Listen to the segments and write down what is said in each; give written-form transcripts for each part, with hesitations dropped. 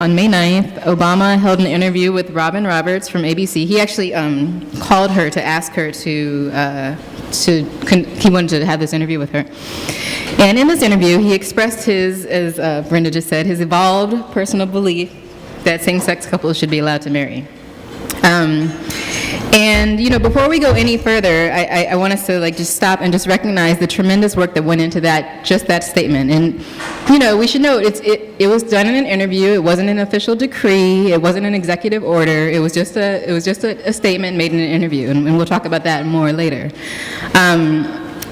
On May 9th, Obama held an interview with Robin Roberts from ABC. He actually called her to ask her he wanted to have this interview with her. And in this interview, he expressed his, as Brenda just said, his evolved personal belief that same-sex couples should be allowed to marry. And before we go any further, I want us to just stop and just recognize the tremendous work that went into that statement. And we should note it was done in an interview. It wasn't an official decree. It wasn't an executive order. It was just a statement made in an interview, and we'll talk about that more later.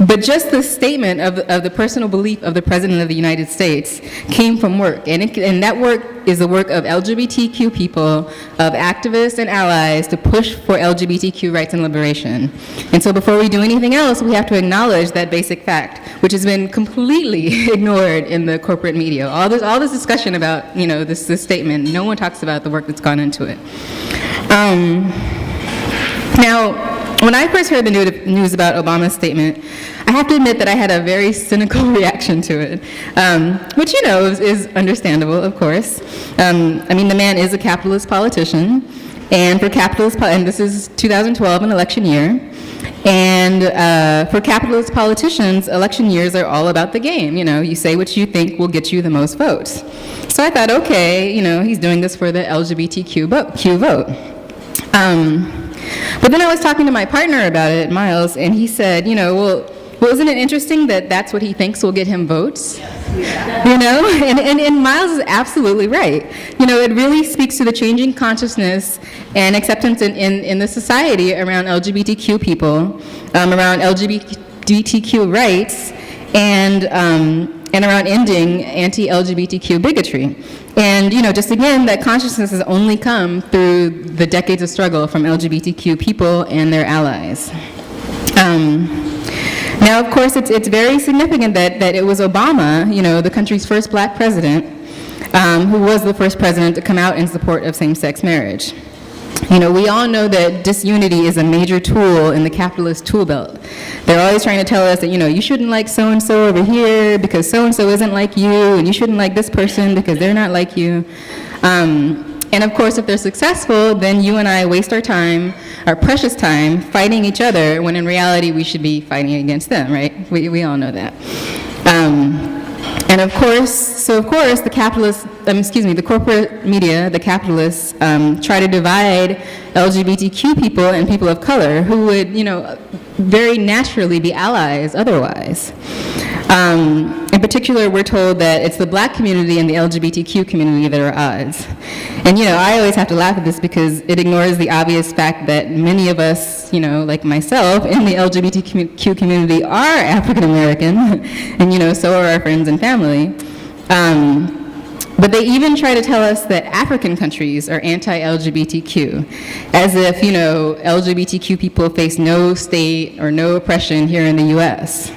But just the statement of the personal belief of the President of the United States came from work. And that work is the work of LGBTQ people, of activists and allies to push for LGBTQ rights and liberation. And so before we do anything else, we have to acknowledge that basic fact, which has been completely ignored in the corporate media. All this discussion about, this statement, no one talks about the work that's gone into it. Now, when I first heard the news about Obama's statement, I have to admit that I had a very cynical reaction to it, which, is understandable, of course. The man is a capitalist politician, and and this is 2012, an election year, and for capitalist politicians, election years are all about the game. You say what you think will get you the most votes. So I thought, okay, he's doing this for the LGBTQ vote. But then I was talking to my partner about it, Miles, and he said, well, isn't it interesting that that's what he thinks will get him votes? And Miles is absolutely right. It really speaks to the changing consciousness and acceptance in the society around LGBTQ people, around LGBTQ rights, and around ending anti-LGBTQ bigotry. And, just again, that consciousness has only come through the decades of struggle from LGBTQ people and their allies. Now, of course, it's very significant that it was Obama, the country's first black president, who was the first president to come out in support of same-sex marriage. We all know that disunity is a major tool in the capitalist tool belt. They're always trying to tell us that, you shouldn't like so-and-so over here because so-and-so isn't like you, and you shouldn't like this person because they're not like you. And of course, if they're successful, then you and I waste our time, our precious time, fighting each other, when in reality we should be fighting against them, right? We all know that. And of course, the corporate media, the capitalists, try to divide LGBTQ people and people of color who would, very naturally be allies otherwise. In particular, we're told that it's the black community and the LGBTQ community that are odds. And, I always have to laugh at this because it ignores the obvious fact that many of us, like myself, in the LGBTQ community are African American, and, so are our friends and family. But they even try to tell us that African countries are anti-LGBTQ, as if, LGBTQ people face no state or no oppression here in the US.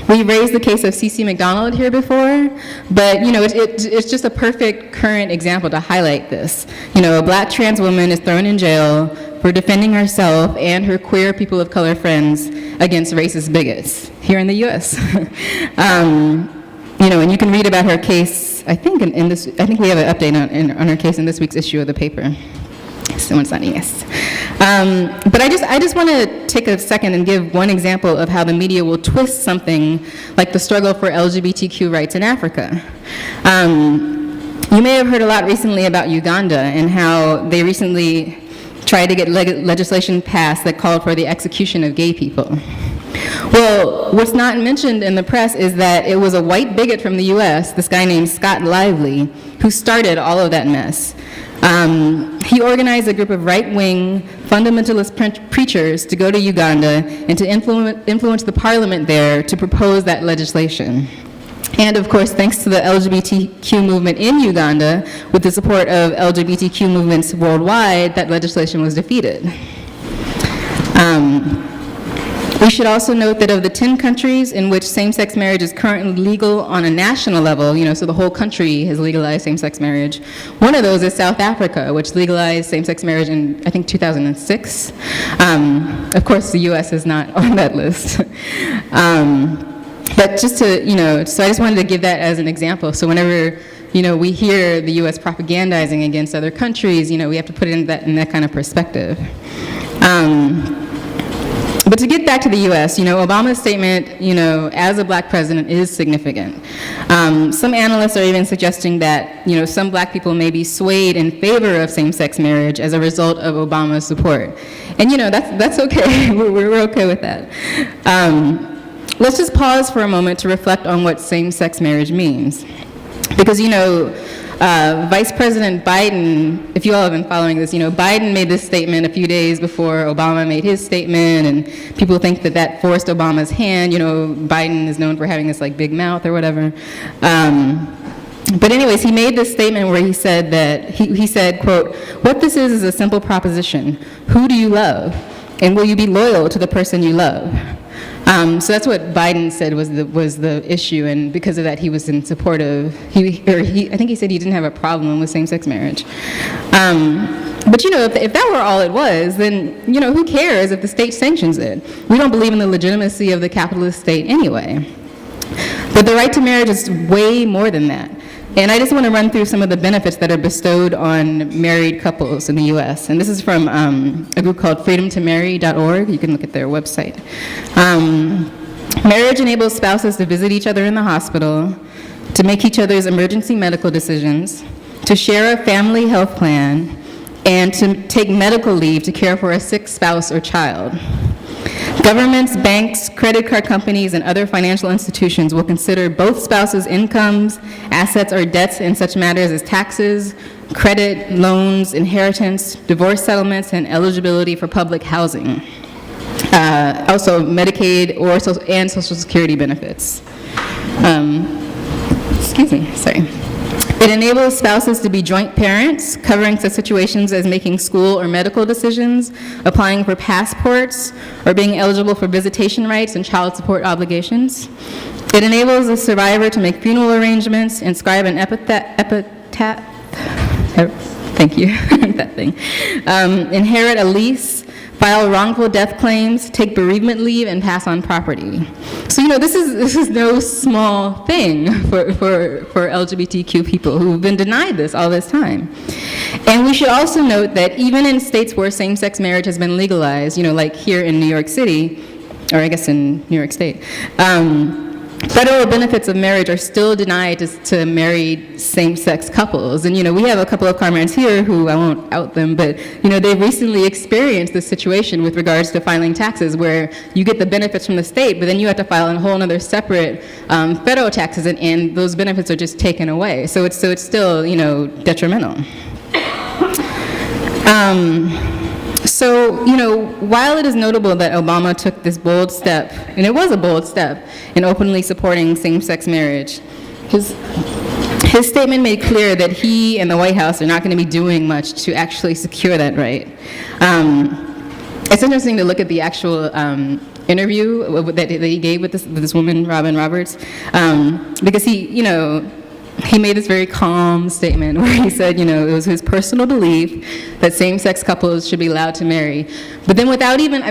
We raised the case of CeCe McDonald here before, but it's just a perfect current example to highlight this. A black trans woman is thrown in jail for defending herself and her queer people of color friends against racist bigots here in the US. And you can read about her case, I think we have an update on her case in this week's issue of the paper. Someone's not yes. But I just want to take a second and give one example of how the media will twist something like the struggle for LGBTQ rights in Africa. You may have heard a lot recently about Uganda and how they recently tried to get legislation passed that called for the execution of gay people. Well, what's not mentioned in the press is that it was a white bigot from the US, this guy named Scott Lively, who started all of that mess. He organized a group of right-wing fundamentalist preachers to go to Uganda and to influence the parliament there to propose that legislation. And of course, thanks to the LGBTQ movement in Uganda, with the support of LGBTQ movements worldwide, that legislation was defeated. We should also note that of the 10 countries in which same-sex marriage is currently legal on a national level, so the whole country has legalized same-sex marriage, one of those is South Africa, which legalized same-sex marriage in, I think, 2006. Of course, the US is not on that list. But just to, so I just wanted to give that as an example. So whenever we hear the U.S. propagandizing against other countries, we have to put it in that kind of perspective. But to get back to the U.S., Obama's statement, as a black president is significant. Some analysts are even suggesting that, some black people may be swayed in favor of same-sex marriage as a result of Obama's support. And, that's okay. We're okay with that. Let's just pause for a moment to reflect on what same-sex marriage means. Because, Vice President Biden, if you all have been following this, Biden made this statement a few days before Obama made his statement, and people think that forced Obama's hand. Biden is known for having this big mouth or whatever. But anyways, he made this statement where he said that, he said, quote, "What this is a simple proposition. Who do you love? And will you be loyal to the person you love?" So that's what Biden said was the issue, and because of that, he was in support of. I think he said he didn't have a problem with same-sex marriage. But if that were all it was, then who cares if the state sanctions it? We don't believe in the legitimacy of the capitalist state anyway. But the right to marriage is way more than that. And I just want to run through some of the benefits that are bestowed on married couples in the U.S. And this is from a group called freedomtomarry.org. You can look at their website. Marriage enables spouses to visit each other in the hospital, to make each other's emergency medical decisions, to share a family health plan, and to take medical leave to care for a sick spouse or child. Governments, banks, credit card companies, and other financial institutions will consider both spouses' incomes, assets, or debts in such matters as taxes, credit, loans, inheritance, divorce settlements, and eligibility for public housing. Also, Medicaid and Social Security benefits. It enables spouses to be joint parents, covering such situations as making school or medical decisions, applying for passports, or being eligible for visitation rights and child support obligations. It enables a survivor to make funeral arrangements, inscribe an epitaph, thank you, that thing, inherit a lease, file wrongful death claims, take bereavement leave, and pass on property. So this is no small thing for LGBTQ people who've been denied this all this time. And we should also note that even in states where same-sex marriage has been legalized, like here in New York City, or I guess in New York State, federal benefits of marriage are still denied to married same-sex couples. And, we have a couple of comrades here who, I won't out them, but, they've recently experienced this situation with regards to filing taxes where you get the benefits from the state, but then you have to file a whole other separate federal taxes, and those benefits are just taken away. So it's still, detrimental. So, while it is notable that Obama took this bold step, and it was a bold step, in openly supporting same-sex marriage, his statement made clear that he and the White House are not going to be doing much to actually secure that right. It's interesting to look at the actual interview that he gave with this woman, Robin Roberts, because he made this very calm statement where he said, it was his personal belief that same-sex couples should be allowed to marry. But then without even,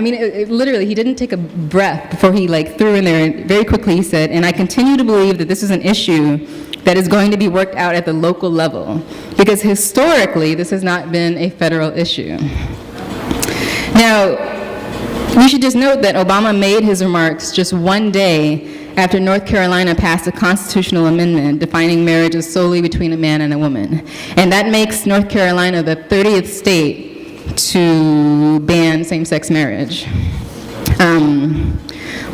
literally, he didn't take a breath before he threw in there, and very quickly he said, "And I continue to believe that this is an issue that is going to be worked out at the local level, because historically, this has not been a federal issue." Now, we should just note that Obama made his remarks just one day after North Carolina passed a constitutional amendment defining marriage as solely between a man and a woman. And that makes North Carolina the 30th state to ban same-sex marriage.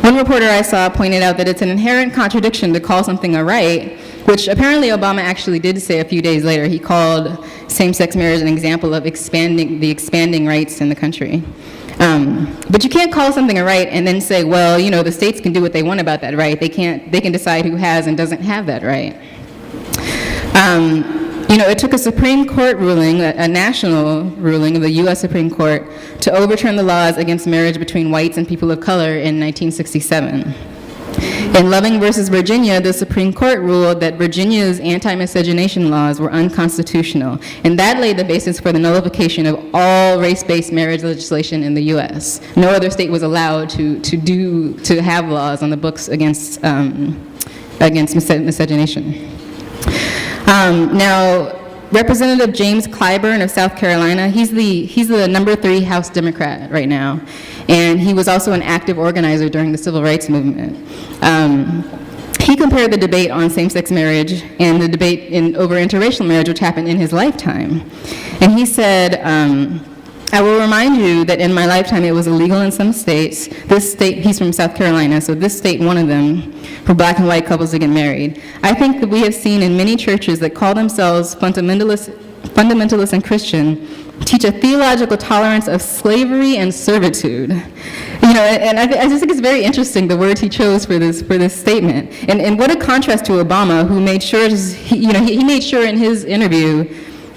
One reporter I saw pointed out that it's an inherent contradiction to call something a right, which apparently Obama actually did say a few days later. He called same-sex marriage an example of expanding rights in the country. But you can't call something a right and then say, well, the states can do what they want about that right. They can decide who has and doesn't have that right. It took a Supreme Court ruling, a national ruling of the U.S. Supreme Court, to overturn the laws against marriage between whites and people of color in 1967. In Loving versus Virginia, the Supreme Court ruled that Virginia's anti-miscegenation laws were unconstitutional, and that laid the basis for the nullification of all race-based marriage legislation in the U.S. No other state was allowed to have laws on the books against miscegenation. Now, Representative James Clyburn of South Carolina, he's the number 3 House Democrat right now, and he was also an active organizer during the Civil Rights Movement. He compared the debate on same-sex marriage and the debate over interracial marriage, which happened in his lifetime. And he said, I will remind you that in my lifetime it was illegal in some states. This state, he's from South Carolina, so this state, one of them, for black and white couples to get married. I think that we have seen in many churches that call themselves fundamentalist and Christian teach a theological tolerance of slavery and servitude. You know, and I just think it's very interesting the words he chose for this statement. And what a contrast to Obama, who made sure, he made sure in his interview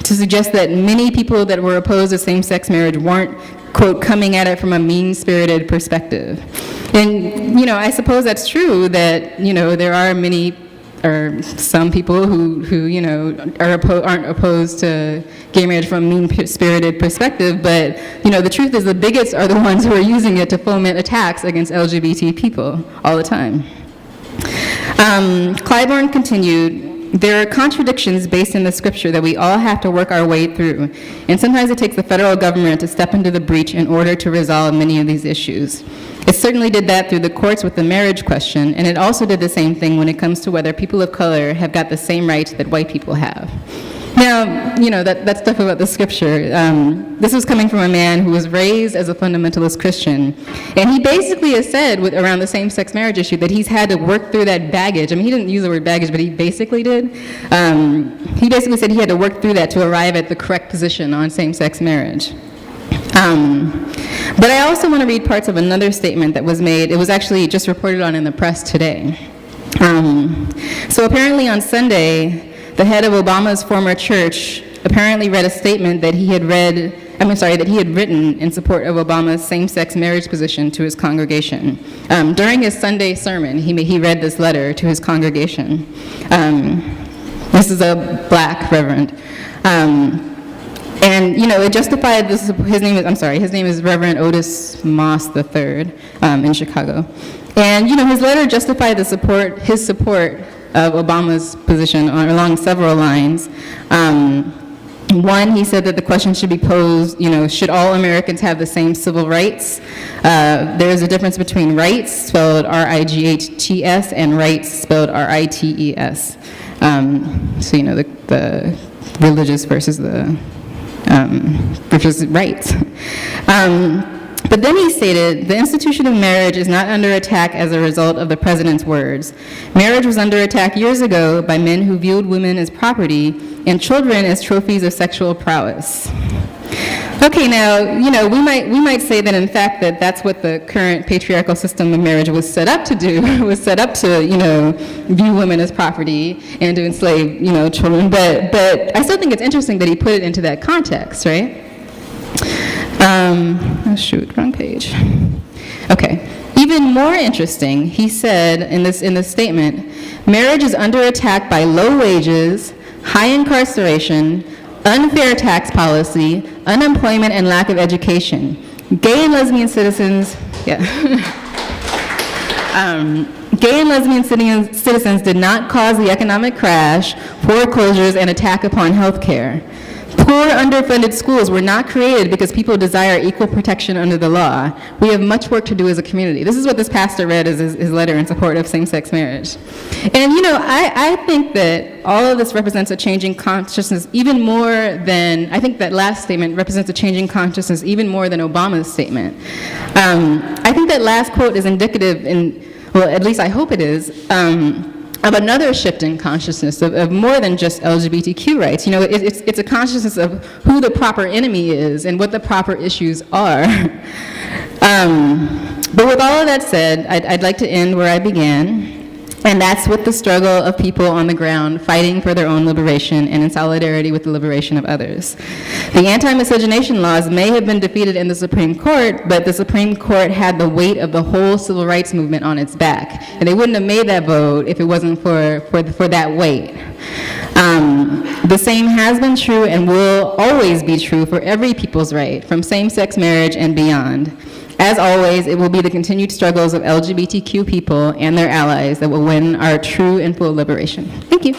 to suggest that many people that were opposed to same-sex marriage weren't, quote, coming at it from a mean-spirited perspective. And, you know, I suppose that's true that, you know, there are many or some people who you know, aren't opposed to gay marriage from a mean-spirited perspective, but, you know, the truth is the bigots are the ones who are using it to foment attacks against LGBT people all the time. Clyburn continued, there are contradictions based in the scripture that we all have to work our way through, and sometimes it takes the federal government to step into the breach in order to resolve many of these issues. It certainly did that through the courts with the marriage question, and it also did the same thing when it comes to whether people of color have got the same rights that white people have. Now, you know, that stuff about the scripture, this was coming from a man who was raised as a fundamentalist Christian, and he basically has said around the same-sex marriage issue that he's had to work through that baggage. I mean, he didn't use the word baggage, but he basically did. He basically said he had to work through that to arrive at the correct position on same-sex marriage. But I also want to read parts of another statement that was made. It was actually just reported on in the press today. So apparently on Sunday, the head of Obama's former church apparently read a statement that he had written in support of Obama's same-sex marriage position to his congregation. During his Sunday sermon, he read this letter to his congregation. This is a black reverend. And, you know, it justified this. His name is Reverend Otis Moss III in Chicago. And, you know, his letter justified his support of Obama's position along several lines. One, he said that the question should be posed, you know, should all Americans have the same civil rights? There is a difference between rights, spelled R-I-G-H-T-S, and rights, spelled R-I-T-E-S. So, you know, the religious versus the rights. But then he stated, the institution of marriage is not under attack as a result of the president's words. Marriage was under attack years ago by men who viewed women as property and children as trophies of sexual prowess. Okay, now, you know, we might say that in fact that's what the current patriarchal system of marriage was set up to do, was set up to, you know, view women as property and to enslave, you know, children. But I still think it's interesting that he put it into that context, right? Oh shoot, wrong page. Okay. Even more interesting, he said in this statement, marriage is under attack by low wages, high incarceration, unfair tax policy, unemployment, and lack of education. Gay and lesbian citizens, gay and lesbian citizens did not cause the economic crash, foreclosures, and attack upon health care. Poor, underfunded schools were not created because people desire equal protection under the law. We have much work to do as a community. This is what this pastor read as his letter in support of same-sex marriage. And, you know, I think that all of this represents a changing consciousness even more than, I think that last statement represents a changing consciousness even more than Obama's statement. I think that last quote is indicative well, at least I hope it is, of another shift in consciousness of more than just LGBTQ rights. You know, it's a consciousness of who the proper enemy is and what the proper issues are. But with all of that said, I'd like to end where I began, and that's with the struggle of people on the ground fighting for their own liberation and in solidarity with the liberation of others. The anti-miscegenation laws may have been defeated in the Supreme Court, but the Supreme Court had the weight of the whole civil rights movement on its back, and they wouldn't have made that vote if it wasn't for that weight. The same has been true and will always be true for every people's right, from same-sex marriage and beyond. As always, it will be the continued struggles of LGBTQ people and their allies that will win our true and full liberation. Thank you.